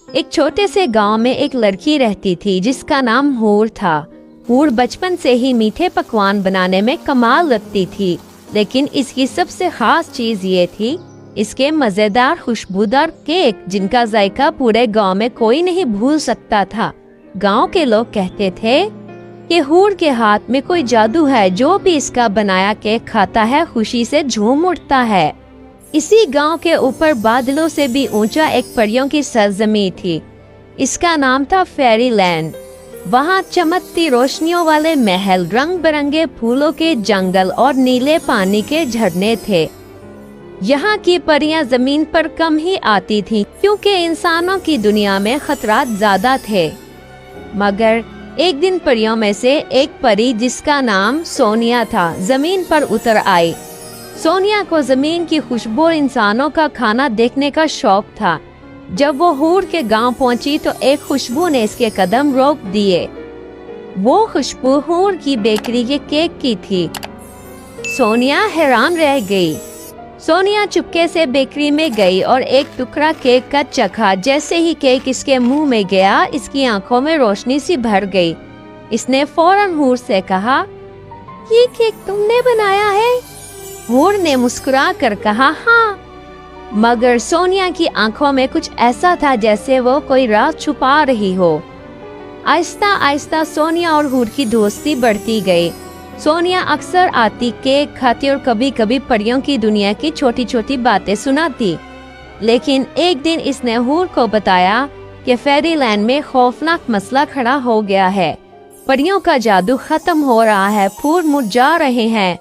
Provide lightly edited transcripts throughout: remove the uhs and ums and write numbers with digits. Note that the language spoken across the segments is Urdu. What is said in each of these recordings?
ایک چھوٹے سے گاؤں میں ایک لڑکی رہتی تھی جس کا نام حور تھا۔ حور بچپن سے ہی میٹھے پکوان بنانے میں کمال رکھتی تھی، لیکن اس کی سب سے خاص چیز یہ تھی اس کے مزیدار خوشبودار کیک، جن کا ذائقہ پورے گاؤں میں کوئی نہیں بھول سکتا تھا۔ گاؤں کے لوگ کہتے تھے کہ حور کے ہاتھ میں کوئی جادو ہے، جو بھی اس کا بنایا کیک کھاتا ہے خوشی سے جھوم اٹھتا ہے۔ اسی گاؤں کے اوپر بادلوں سے بھی اونچا ایک پریوں کی سرزمین تھی، اس کا نام تھا فیری لینڈ۔ وہاں چمکتی روشنیوں والے محل، رنگ برنگے پھولوں کے جنگل اور نیلے پانی کے جھرنے تھے۔ یہاں کی پریاں زمین پر کم ہی آتی تھیں کیونکہ انسانوں کی دنیا میں خطرات زیادہ تھے، مگر ایک دن پریوں میں سے ایک پری جس کا نام سونیا تھا زمین پر اتر آئی۔ سونیا کو زمین کی خوشبو اور انسانوں کا کھانا دیکھنے کا شوق تھا۔ جب وہ حور کے گاؤں پہنچی تو ایک خوشبو نے اس کے قدم روک دیے۔ وہ خوشبو حور کی بیکری کے کیک کی تھی۔ سونیا حیران رہ گئی۔ سونیا چپکے سے بیکری میں گئی اور ایک ٹکڑا کیک کا چکھا۔ جیسے ہی کیک اس کے منہ میں گیا، اس کی آنکھوں میں روشنی سی بھر گئی۔ اس نے فوراً حور سے کہا، یہ کیک تم نے بنایا ہے؟ حور نے مسکرا کر کہا، ہاں، مگر سونیا کی آنکھوں میں کچھ ایسا تھا جیسے وہ کوئی راز چھپا رہی ہو۔ آہستہ آہستہ سونیا اور حور کی دوستی بڑھتی گئی۔ سونیا اکثر آتی، کیک کھاتی اور کبھی کبھی پریوں کی دنیا کی چھوٹی چھوٹی باتیں سناتی۔ لیکن ایک دن اس نے حور کو بتایا کہ فیری لینڈ میں خوفناک مسئلہ کھڑا ہو گیا ہے۔ پریوں کا جادو ختم ہو رہا ہے، پھول مرجھا رہے ہیں،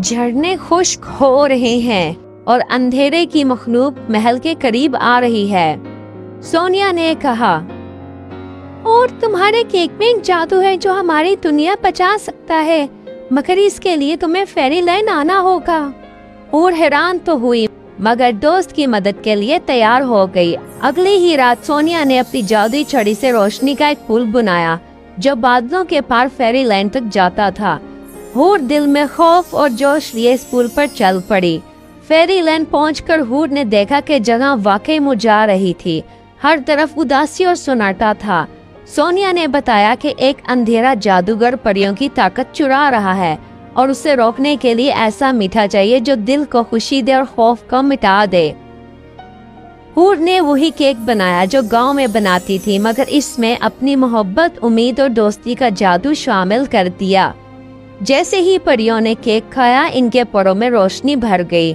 جھرنے خشک ہو رہے ہیں اور اندھیرے کی مخلوق محل کے قریب آ رہی ہے۔ سونیا نے کہا، اور تمہارے کیک میں ایک جادو ہے جو ہماری دنیا بچا سکتا ہے، مگر اس کے لیے تمہیں فیری لینڈ آنا ہوگا۔ اور حیران تو ہوئی مگر دوست کی مدد کے لیے تیار ہو گئی۔ اگلی ہی رات سونیا نے اپنی جادوئی چھڑی سے روشنی کا ایک پل بنایا جو بادلوں کے پار فیری لینڈ تک جاتا تھا۔ حور دل میں خوف اور جوش لیے اس پل پر چل پڑی۔ فیری لینڈ پہنچ کر حور نے دیکھا کہ جگہ واقعی مرجھا رہی تھی، ہر طرف اداسی اور سناٹا تھا۔ سونیا نے بتایا کہ ایک اندھیرا جادوگر پریوں کی طاقت چرا رہا ہے اور اسے روکنے کے لیے ایسا میٹھا چاہیے جو دل کو خوشی دے اور خوف کو مٹا دے۔ حور نے وہی کیک بنایا جو گاؤں میں بناتی تھی، مگر اس میں اپنی محبت، امید اور دوستی کا جادو شامل کر دیا۔ جیسے ہی پریوں نے کیک کھایا، ان کے پروں میں روشنی بھر گئی۔